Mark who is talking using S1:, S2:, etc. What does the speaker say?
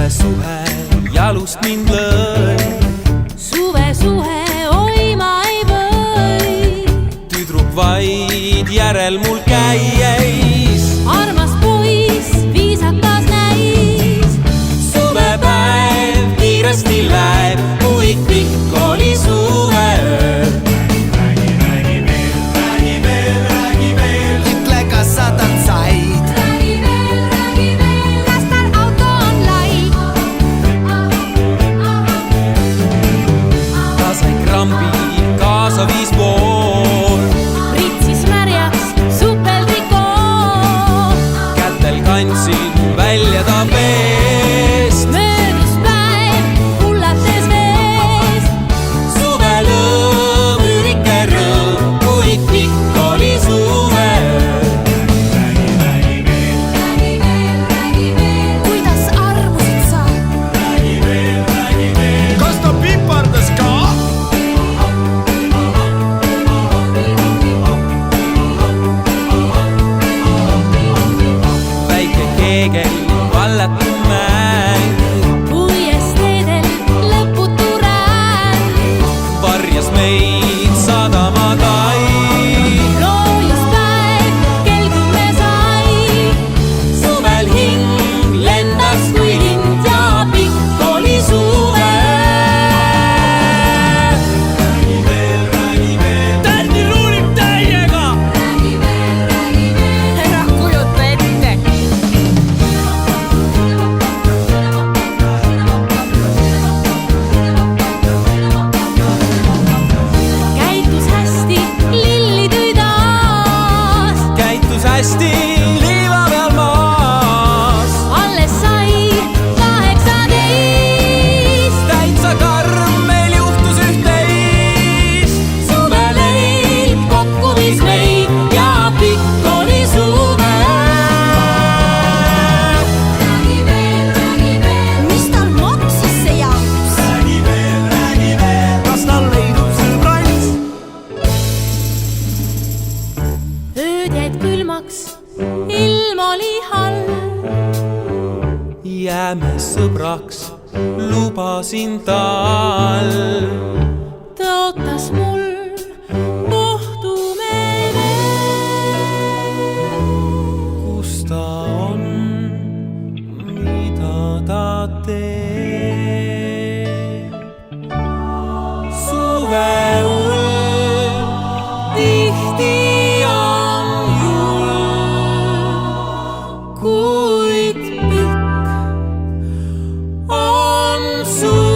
S1: Suve jalust mind lõi.
S2: Suve, oi ma ei või.
S1: Tüdruk vaid järel mul käis.
S2: Armas poiss, viisakas näis.
S1: Suvepäev kiiresti läheb, kuid pikk oli suveöö. Räägi veel, ütle, kas sa talt said.
S2: Räägi veel, kas tal auto on lai.
S1: Ta sai krambi, kaasa viis pool.
S2: Pritsis märjaks supeltrikoo.
S1: Kätel kandsin välja ta veest.
S2: Möödus päev, hullates vees.
S1: Suve lõõm, ürike rõõm, kuid pikk oli suveöö.
S2: Räägi veel, kuidas armusid sa.
S1: Kas ta pipardas ka? Väike keegel, vallatu mäng,
S2: Puiesteedel lõputu rääng.
S1: varjas meid sadamakai.
S2: Loojus päev, kell 10 sai.
S1: Suvel hing lendas kui lind ja pikk oli suveöö. Tädi luulib täiega.
S2: Ära kujuta ette. Käitus hästi, lilli tõi taas.
S1: Käitus hästi liiva peal maas.
S2: Alles sai 18.
S1: Täitsa karm, meil juhtus üht-teist. Suveleil kokku viis meid ja pikk oli suveöö.
S2: Mis tal maksis see jamps?
S1: Kas tal leidub sõbrants?
S2: Ööd jäid külmaks, ilm oli halb.
S1: Jääme sõbraks, lubasin tal.
S2: Ta ootas mul, kohtume veel.
S1: Kus ta on, mida ta teeb? Suveulm tihti on julm, kuid pikk on suveöö.